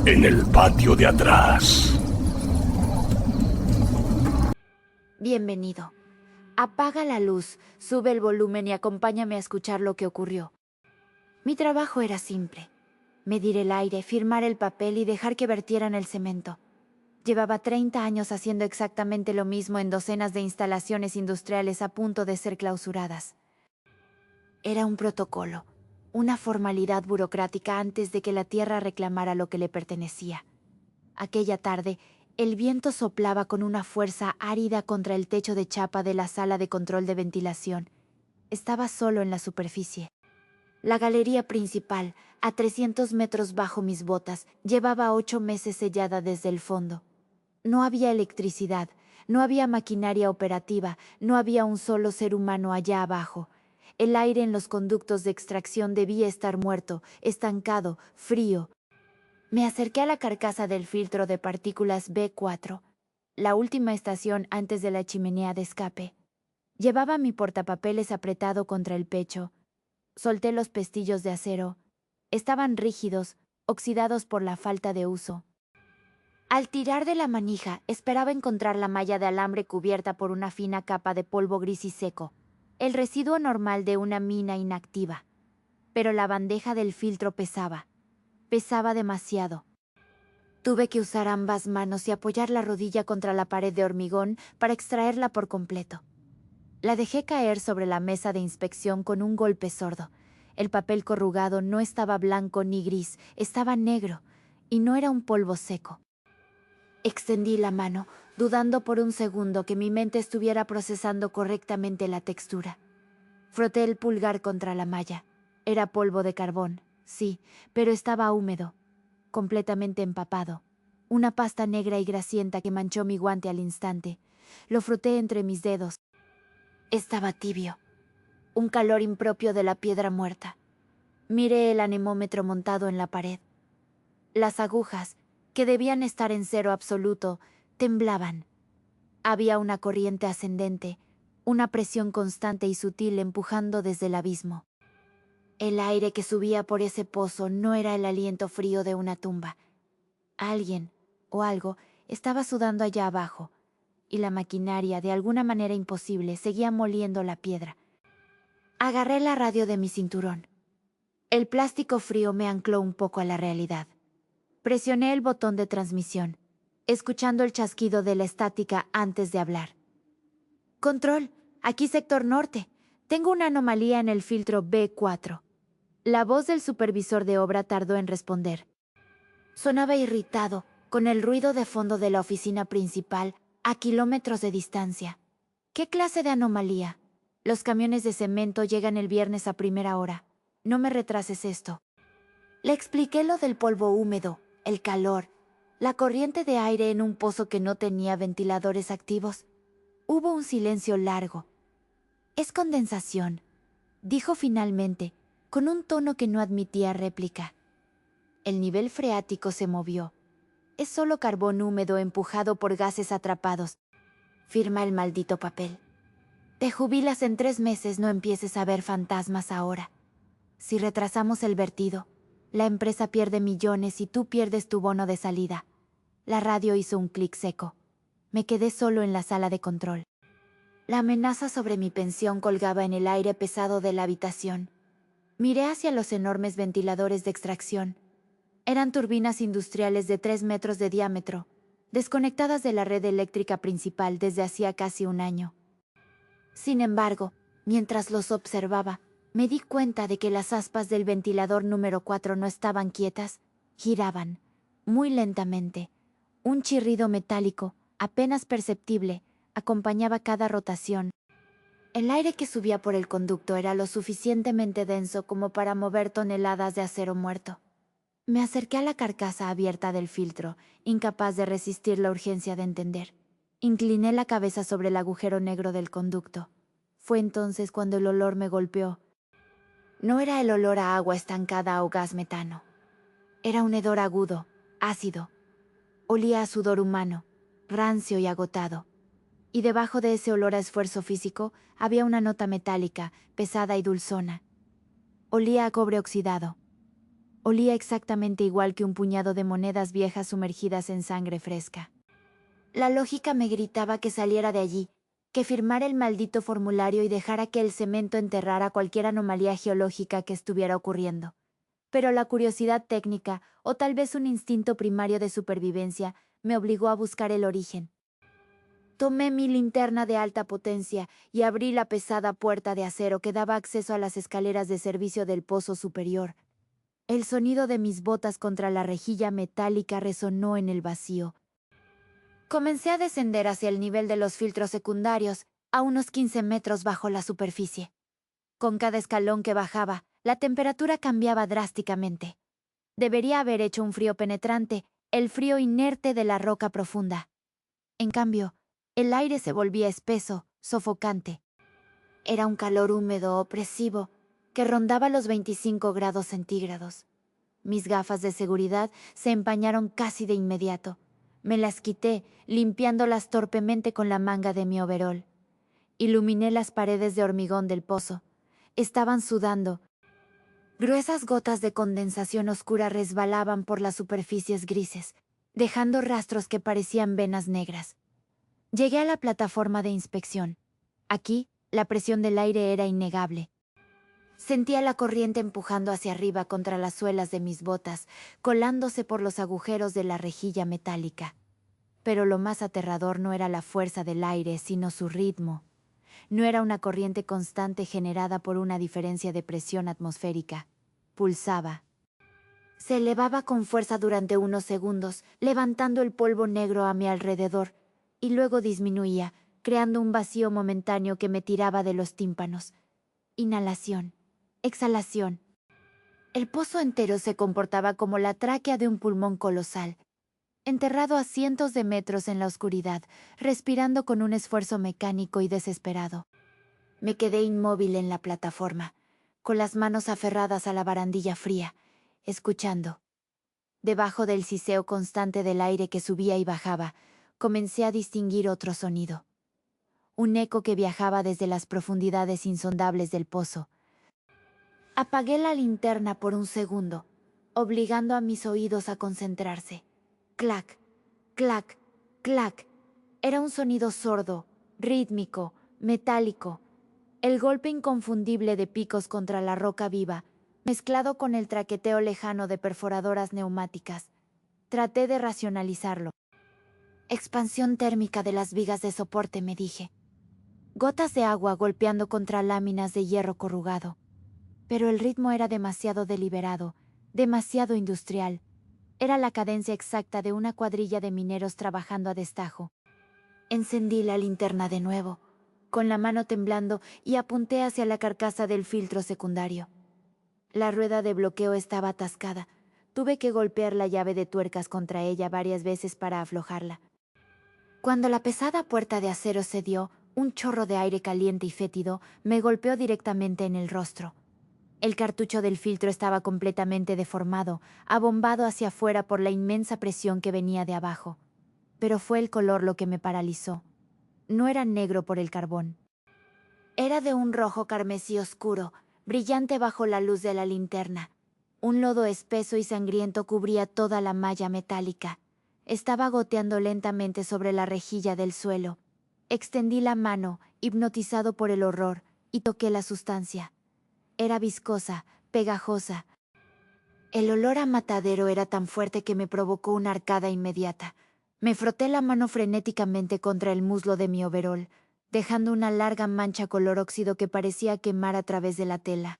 En el patio de atrás. Bienvenido. Apaga la luz, sube el volumen y acompáñame a escuchar lo que ocurrió. Mi trabajo era simple. Medir el aire, firmar el papel y dejar que vertieran el cemento. Llevaba 30 años haciendo exactamente lo mismo en docenas de instalaciones industriales a punto de ser clausuradas. Era un protocolo, una formalidad burocrática antes de que la tierra reclamara lo que le pertenecía. Aquella tarde, el viento soplaba con una fuerza árida contra el techo de chapa de la sala de control de ventilación. Estaba solo en la superficie. La galería principal, a 300 metros bajo mis botas, llevaba 8 meses sellada desde el fondo. No había electricidad, no había maquinaria operativa, no había un solo ser humano allá abajo. El aire en los conductos de extracción debía estar muerto, estancado, frío. Me acerqué a la carcasa del filtro de partículas B4, la última estación antes de la chimenea de escape. Llevaba mi portapapeles apretado contra el pecho. Solté los pestillos de acero. Estaban rígidos, oxidados por la falta de uso. Al tirar de la manija, esperaba encontrar la malla de alambre cubierta por una fina capa de polvo gris y seco, el residuo normal de una mina inactiva. Pero la bandeja del filtro pesaba demasiado. Tuve que usar ambas manos y apoyar la rodilla contra la pared de hormigón para extraerla por completo. La dejé caer sobre la mesa de inspección con un golpe sordo. El papel corrugado no estaba blanco ni gris, estaba negro, y no era un polvo seco. Extendí la mano, dudando por un segundo que mi mente estuviera procesando correctamente la textura. Froté el pulgar contra la malla. Era polvo de carbón, sí, pero estaba húmedo, completamente empapado. Una pasta negra y grasienta que manchó mi guante al instante. Lo froté entre mis dedos. Estaba tibio, un calor impropio de la piedra muerta. Miré el anemómetro montado en la pared. Las agujas, que debían estar en cero absoluto, temblaban. Había una corriente ascendente, una presión constante y sutil empujando desde el abismo. El aire que subía por ese pozo no era el aliento frío de una tumba. Alguien, o algo, estaba sudando allá abajo, y la maquinaria, de alguna manera imposible, seguía moliendo la piedra. Agarré la radio de mi cinturón. El plástico frío me ancló un poco a la realidad. Presioné el botón de transmisión, escuchando el chasquido de la estática antes de hablar. Control, aquí sector norte. Tengo una anomalía en el filtro B4. La voz del supervisor de obra tardó en responder. Sonaba irritado, con el ruido de fondo de la oficina principal, a kilómetros de distancia. ¿Qué clase de anomalía? Los camiones de cemento llegan el viernes a primera hora. No me retrases esto. Le expliqué lo del polvo húmedo, el calor, la corriente de aire en un pozo que no tenía ventiladores activos. Hubo un silencio largo. Es condensación, dijo finalmente, con un tono que no admitía réplica. El nivel freático se movió. Es solo carbón húmedo empujado por gases atrapados. Firma el maldito papel. Te jubilas en 3 meses, no empieces a ver fantasmas ahora. Si retrasamos el vertido, la empresa pierde millones y tú pierdes tu bono de salida. La radio hizo un clic seco. Me quedé solo en la sala de control. La amenaza sobre mi pensión colgaba en el aire pesado de la habitación. Miré hacia los enormes ventiladores de extracción. Eran turbinas industriales de 3 metros de diámetro, desconectadas de la red eléctrica principal desde hacía casi un año. Sin embargo, mientras los observaba, me di cuenta de que las aspas del ventilador número 4 no estaban quietas, giraban, muy lentamente. Un chirrido metálico, apenas perceptible, acompañaba cada rotación. El aire que subía por el conducto era lo suficientemente denso como para mover toneladas de acero muerto. Me acerqué a la carcasa abierta del filtro, incapaz de resistir la urgencia de entender. Incliné la cabeza sobre el agujero negro del conducto. Fue entonces cuando el olor me golpeó. No era el olor a agua estancada o gas metano. Era un hedor agudo, ácido. Olía a sudor humano, rancio y agotado. Y debajo de ese olor a esfuerzo físico había una nota metálica, pesada y dulzona. Olía a cobre oxidado. Olía exactamente igual que un puñado de monedas viejas sumergidas en sangre fresca. La lógica me gritaba que saliera de allí, que firmara el maldito formulario y dejara que el cemento enterrara cualquier anomalía geológica que estuviera ocurriendo. Pero la curiosidad técnica, o tal vez un instinto primario de supervivencia, me obligó a buscar el origen. Tomé mi linterna de alta potencia y abrí la pesada puerta de acero que daba acceso a las escaleras de servicio del pozo superior. El sonido de mis botas contra la rejilla metálica resonó en el vacío. Comencé a descender hacia el nivel de los filtros secundarios, a unos 15 metros bajo la superficie. Con cada escalón que bajaba, la temperatura cambiaba drásticamente. Debería haber hecho un frío penetrante, el frío inerte de la roca profunda. En cambio, el aire se volvía espeso, sofocante. Era un calor húmedo, opresivo, que rondaba los 25 grados centígrados. Mis gafas de seguridad se empañaron casi de inmediato. Me las quité, limpiándolas torpemente con la manga de mi overol. Iluminé las paredes de hormigón del pozo. Estaban sudando. Gruesas gotas de condensación oscura resbalaban por las superficies grises, dejando rastros que parecían venas negras. Llegué a la plataforma de inspección. Aquí, la presión del aire era innegable. Sentía la corriente empujando hacia arriba contra las suelas de mis botas, colándose por los agujeros de la rejilla metálica. Pero lo más aterrador no era la fuerza del aire, sino su ritmo. No era una corriente constante generada por una diferencia de presión atmosférica. Pulsaba. Se elevaba con fuerza durante unos segundos, levantando el polvo negro a mi alrededor, y luego disminuía, creando un vacío momentáneo que me tiraba de los tímpanos. Inhalación. Exhalación. El pozo entero se comportaba como la tráquea de un pulmón colosal, enterrado a cientos de metros en la oscuridad, respirando con un esfuerzo mecánico y desesperado. Me quedé inmóvil en la plataforma, con las manos aferradas a la barandilla fría, escuchando. Debajo del siseo constante del aire que subía y bajaba, comencé a distinguir otro sonido. Un eco que viajaba desde las profundidades insondables del pozo. Apagué la linterna por un segundo, obligando a mis oídos a concentrarse. Clac, clac, clac. Era un sonido sordo, rítmico, metálico. El golpe inconfundible de picos contra la roca viva, mezclado con el traqueteo lejano de perforadoras neumáticas. Traté de racionalizarlo. Expansión térmica de las vigas de soporte, me dije. Gotas de agua golpeando contra láminas de hierro corrugado. Pero el ritmo era demasiado deliberado, demasiado industrial. Era la cadencia exacta de una cuadrilla de mineros trabajando a destajo. Encendí la linterna de nuevo, con la mano temblando, y apunté hacia la carcasa del filtro secundario. La rueda de bloqueo estaba atascada. Tuve que golpear la llave de tuercas contra ella varias veces para aflojarla. Cuando la pesada puerta de acero cedió, un chorro de aire caliente y fétido me golpeó directamente en el rostro. El cartucho del filtro estaba completamente deformado, abombado hacia afuera por la inmensa presión que venía de abajo. Pero fue el color lo que me paralizó. No era negro por el carbón. Era de un rojo carmesí oscuro, brillante bajo la luz de la linterna. Un lodo espeso y sangriento cubría toda la malla metálica. Estaba goteando lentamente sobre la rejilla del suelo. Extendí la mano, hipnotizado por el horror, y toqué la sustancia. Era viscosa, pegajosa. El olor a matadero era tan fuerte que me provocó una arcada inmediata. Me froté la mano frenéticamente contra el muslo de mi overol, dejando una larga mancha color óxido que parecía quemar a través de la tela.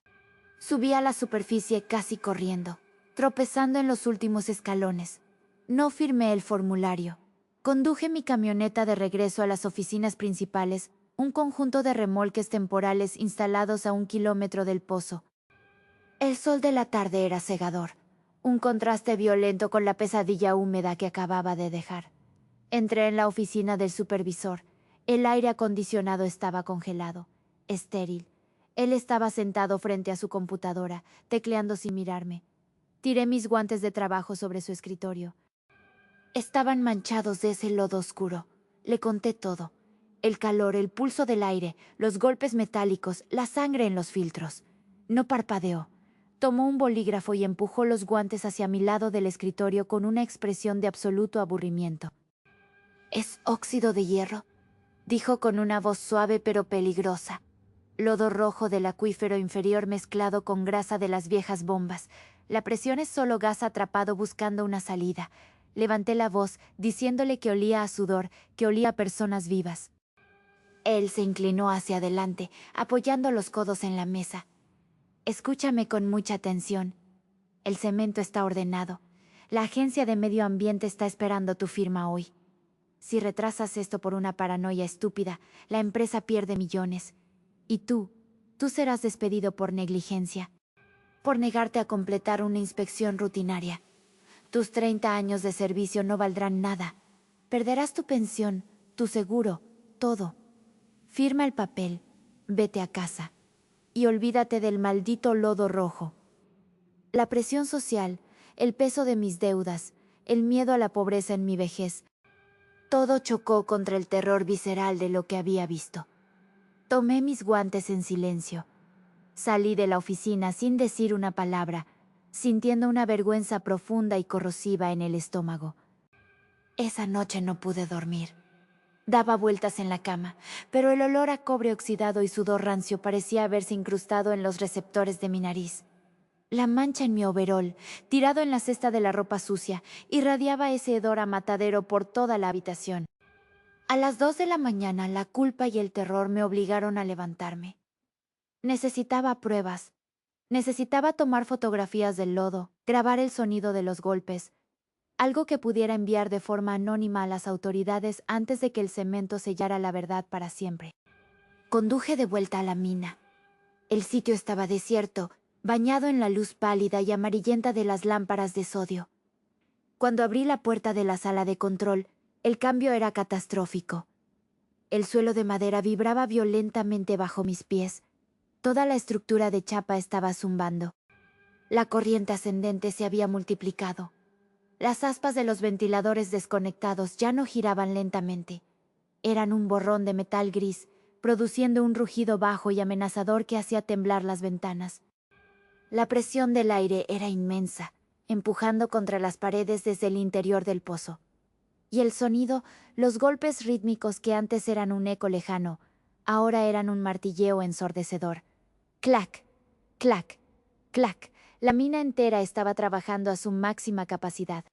Subí a la superficie casi corriendo, tropezando en los últimos escalones. No firmé el formulario. Conduje mi camioneta de regreso a las oficinas principales, un conjunto de remolques temporales instalados a 1 kilómetro del pozo. El sol de la tarde era cegador, un contraste violento con la pesadilla húmeda que acababa de dejar. Entré en la oficina del supervisor. El aire acondicionado estaba congelado, estéril. Él estaba sentado frente a su computadora, tecleando sin mirarme. Tiré mis guantes de trabajo sobre su escritorio. Estaban manchados de ese lodo oscuro. Le conté todo. El calor, el pulso del aire, los golpes metálicos, la sangre en los filtros. No parpadeó. Tomó un bolígrafo y empujó los guantes hacia mi lado del escritorio con una expresión de absoluto aburrimiento. «¿Es óxido de hierro?», dijo con una voz suave pero peligrosa. Lodo rojo del acuífero inferior mezclado con grasa de las viejas bombas. La presión es solo gas atrapado buscando una salida. Levanté la voz, diciéndole que olía a sudor, que olía a personas vivas. Él se inclinó hacia adelante, apoyando los codos en la mesa. «Escúchame con mucha atención. El cemento está ordenado. La Agencia de Medio Ambiente está esperando tu firma hoy. Si retrasas esto por una paranoia estúpida, la empresa pierde millones. Y tú serás despedido por negligencia, por negarte a completar una inspección rutinaria. Tus 30 años de servicio no valdrán nada. Perderás tu pensión, tu seguro, todo. Firma el papel, vete a casa. Y olvídate del maldito lodo rojo». La presión social, el peso de mis deudas, el miedo a la pobreza en mi vejez, todo chocó contra el terror visceral de lo que había visto. Tomé mis guantes en silencio. Salí de la oficina sin decir una palabra, sintiendo una vergüenza profunda y corrosiva en el estómago. Esa noche no pude dormir. Daba vueltas en la cama, pero el olor a cobre oxidado y sudor rancio parecía haberse incrustado en los receptores de mi nariz. La mancha en mi overol, tirado en la cesta de la ropa sucia, irradiaba ese hedor a matadero por toda la habitación. A las 2 de la mañana, la culpa y el terror me obligaron a levantarme. Necesitaba pruebas. Necesitaba tomar fotografías del lodo, grabar el sonido de los golpes, algo que pudiera enviar de forma anónima a las autoridades antes de que el cemento sellara la verdad para siempre. Conduje de vuelta a la mina. El sitio estaba desierto, bañado en la luz pálida y amarillenta de las lámparas de sodio. Cuando abrí la puerta de la sala de control, el cambio era catastrófico. El suelo de madera vibraba violentamente bajo mis pies. Toda la estructura de chapa estaba zumbando. La corriente ascendente se había multiplicado. Las aspas de los ventiladores desconectados ya no giraban lentamente. Eran un borrón de metal gris, produciendo un rugido bajo y amenazador que hacía temblar las ventanas. La presión del aire era inmensa, empujando contra las paredes desde el interior del pozo. Y el sonido, los golpes rítmicos que antes eran un eco lejano, ahora eran un martilleo ensordecedor. Clac, clac, clac. La mina entera estaba trabajando a su máxima capacidad.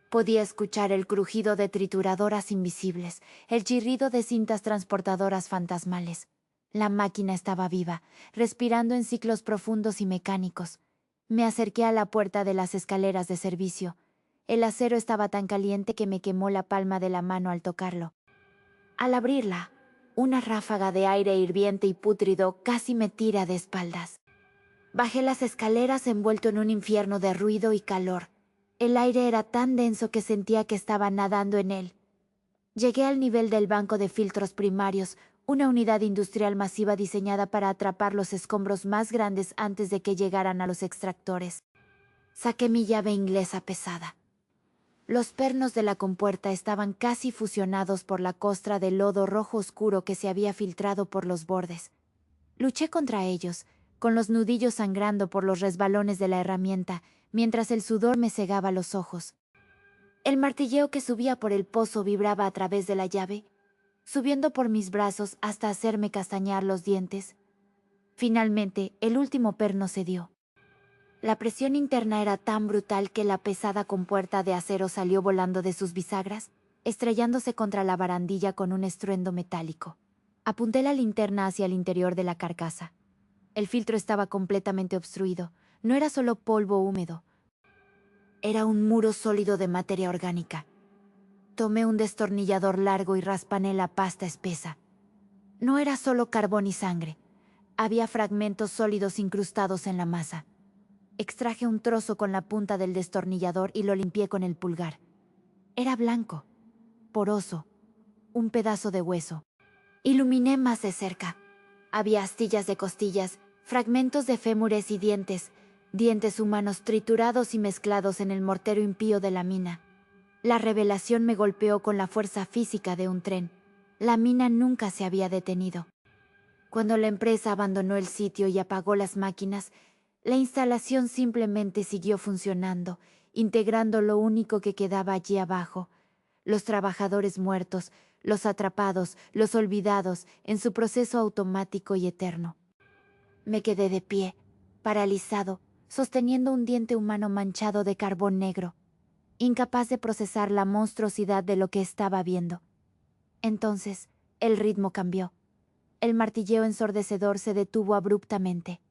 Podía escuchar el crujido de trituradoras invisibles, el chirrido de cintas transportadoras fantasmales. La máquina estaba viva, respirando en ciclos profundos y mecánicos. Me acerqué a la puerta de las escaleras de servicio. El acero estaba tan caliente que me quemó la palma de la mano al tocarlo. Al abrirla, una ráfaga de aire hirviente y pútrido casi me tira de espaldas. Bajé las escaleras envuelto en un infierno de ruido y calor. El aire era tan denso que sentía que estaba nadando en él. Llegué al nivel del banco de filtros primarios, una unidad industrial masiva diseñada para atrapar los escombros más grandes antes de que llegaran a los extractores. Saqué mi llave inglesa pesada. Los pernos de la compuerta estaban casi fusionados por la costra de lodo rojo oscuro que se había filtrado por los bordes. Luché contra ellos, con los nudillos sangrando por los resbalones de la herramienta, mientras el sudor me cegaba los ojos. El martilleo que subía por el pozo vibraba a través de la llave, subiendo por mis brazos hasta hacerme castañar los dientes. Finalmente, el último perno cedió. La presión interna era tan brutal que la pesada compuerta de acero salió volando de sus bisagras, estrellándose contra la barandilla con un estruendo metálico. Apunté la linterna hacia el interior de la carcasa. El filtro estaba completamente obstruido. No era solo polvo húmedo. Era un muro sólido de materia orgánica. Tomé un destornillador largo y raspané la pasta espesa. No era solo carbón y sangre. Había fragmentos sólidos incrustados en la masa. Extraje un trozo con la punta del destornillador y lo limpié con el pulgar. Era blanco, poroso, un pedazo de hueso. Iluminé más de cerca. Había astillas de costillas, fragmentos de fémures y dientes humanos triturados y mezclados en el mortero impío de la mina. La revelación me golpeó con la fuerza física de un tren. La mina nunca se había detenido. Cuando la empresa abandonó el sitio y apagó las máquinas, La instalación simplemente siguió funcionando, integrando lo único que quedaba allí abajo: los trabajadores muertos, los atrapados, los olvidados, en su proceso automático y eterno. Me quedé de pie, paralizado, sosteniendo un diente humano manchado de carbón negro, incapaz de procesar la monstruosidad de lo que estaba viendo. Entonces, el ritmo cambió. El martilleo ensordecedor se detuvo abruptamente.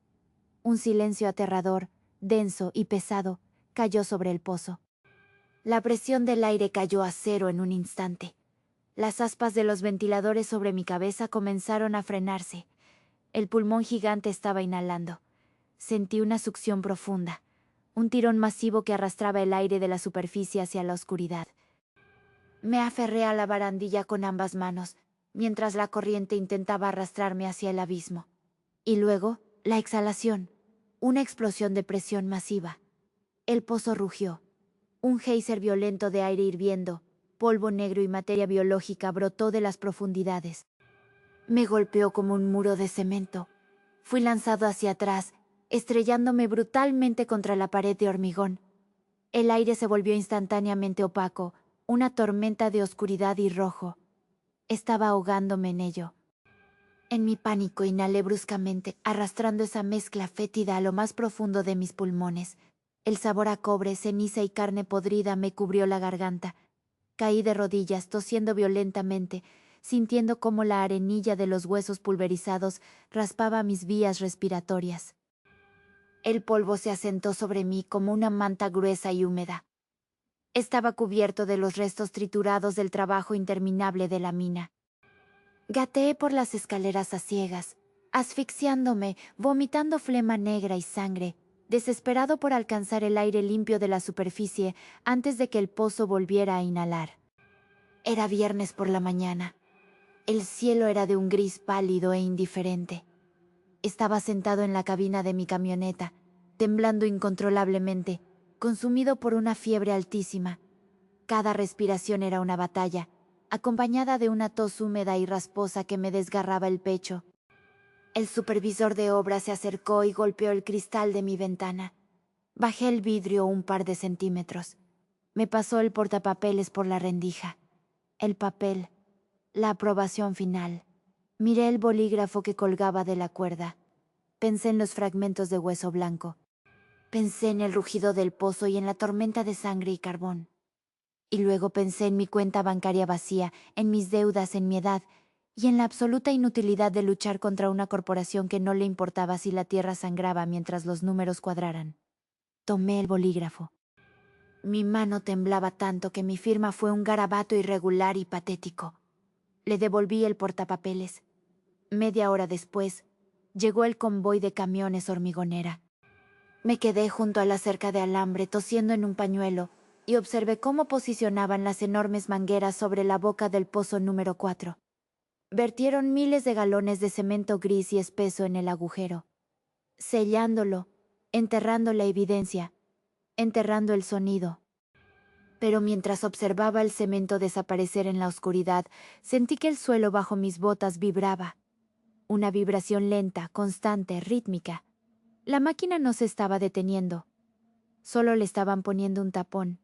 Un silencio aterrador, denso y pesado, cayó sobre el pozo. La presión del aire cayó a cero en un instante. Las aspas de los ventiladores sobre mi cabeza comenzaron a frenarse. El pulmón gigante estaba inhalando. Sentí una succión profunda, un tirón masivo que arrastraba el aire de la superficie hacia la oscuridad. Me aferré a la barandilla con ambas manos, mientras la corriente intentaba arrastrarme hacia el abismo. Y luego, la exhalación, una explosión de presión masiva. El pozo rugió. Un geyser violento de aire hirviendo, polvo negro y materia biológica brotó de las profundidades. Me golpeó como un muro de cemento. Fui lanzado hacia atrás, estrellándome brutalmente contra la pared de hormigón. El aire se volvió instantáneamente opaco, una tormenta de oscuridad y rojo. Estaba ahogándome en ello. En mi pánico inhalé bruscamente, arrastrando esa mezcla fétida a lo más profundo de mis pulmones. El sabor a cobre, ceniza y carne podrida me cubrió la garganta. Caí de rodillas, tosiendo violentamente, sintiendo cómo la arenilla de los huesos pulverizados raspaba mis vías respiratorias. El polvo se asentó sobre mí como una manta gruesa y húmeda. Estaba cubierto de los restos triturados del trabajo interminable de la mina. Gateé por las escaleras a ciegas, asfixiándome, vomitando flema negra y sangre, desesperado por alcanzar el aire limpio de la superficie antes de que el pozo volviera a inhalar. Era viernes por la mañana. El cielo era de un gris pálido e indiferente. Estaba sentado en la cabina de mi camioneta, temblando incontrolablemente, consumido por una fiebre altísima. Cada respiración era una batalla, acompañada de una tos húmeda y rasposa que me desgarraba el pecho. El supervisor de obra se acercó y golpeó el cristal de mi ventana. Bajé el vidrio un par de centímetros. Me pasó el portapapeles por la rendija. El papel, la aprobación final. Miré el bolígrafo que colgaba de la cuerda. Pensé en los fragmentos de hueso blanco. Pensé en el rugido del pozo y en la tormenta de sangre y carbón. Y luego pensé en mi cuenta bancaria vacía, en mis deudas, en mi edad, y en la absoluta inutilidad de luchar contra una corporación que no le importaba si la tierra sangraba mientras los números cuadraran. Tomé el bolígrafo. Mi mano temblaba tanto que mi firma fue un garabato irregular y patético. Le devolví el portapapeles. Media hora después, llegó el convoy de camiones hormigonera. Me quedé junto a la cerca de alambre, tosiendo en un pañuelo, y observé cómo posicionaban las enormes mangueras sobre la boca del pozo número 4. Vertieron miles de galones de cemento gris y espeso en el agujero, sellándolo, enterrando la evidencia, enterrando el sonido. Pero mientras observaba el cemento desaparecer en la oscuridad, sentí que el suelo bajo mis botas vibraba. Una vibración lenta, constante, rítmica. La máquina no se estaba deteniendo. Solo le estaban poniendo un tapón.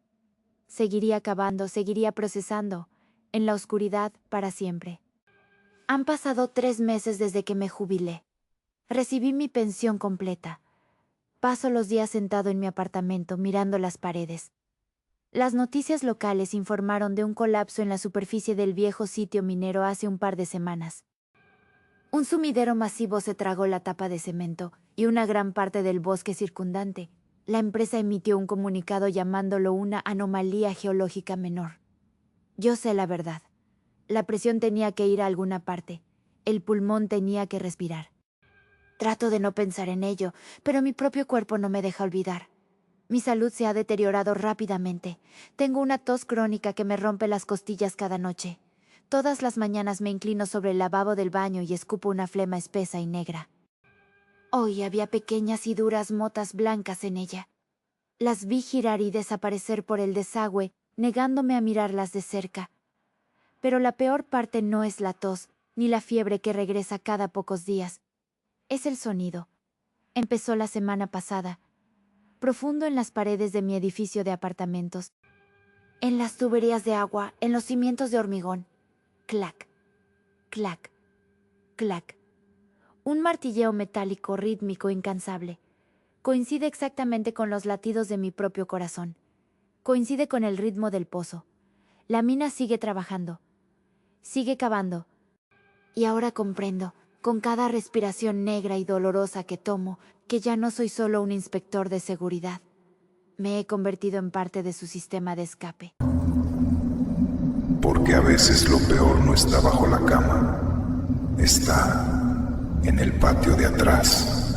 Seguiría cavando, seguiría procesando, en la oscuridad para siempre. Han pasado 3 meses desde que me jubilé. Recibí mi pensión completa. Paso los días sentado en mi apartamento, mirando las paredes. Las noticias locales informaron de un colapso en la superficie del viejo sitio minero hace un par de semanas. Un sumidero masivo se tragó la tapa de cemento y una gran parte del bosque circundante. La empresa emitió un comunicado llamándolo una anomalía geológica menor. Yo sé la verdad. La presión tenía que ir a alguna parte. El pulmón tenía que respirar. Trato de no pensar en ello, pero mi propio cuerpo no me deja olvidar. Mi salud se ha deteriorado rápidamente. Tengo una tos crónica que me rompe las costillas cada noche. Todas las mañanas me inclino sobre el lavabo del baño y escupo una flema espesa y negra. Hoy había pequeñas y duras motas blancas en ella. Las vi girar y desaparecer por el desagüe, negándome a mirarlas de cerca. Pero la peor parte no es la tos, ni la fiebre que regresa cada pocos días. Es el sonido. Empezó la semana pasada, profundo en las paredes de mi edificio de apartamentos, en las tuberías de agua, en los cimientos de hormigón. Clac, clac, clac. Un martilleo metálico, rítmico, incansable. Coincide exactamente con los latidos de mi propio corazón. Coincide con el ritmo del pozo. La mina sigue trabajando. Sigue cavando. Y ahora comprendo, con cada respiración negra y dolorosa que tomo, que ya no soy solo un inspector de seguridad. Me he convertido en parte de su sistema de escape. Porque a veces lo peor no está bajo la cama, está en el patio de atrás.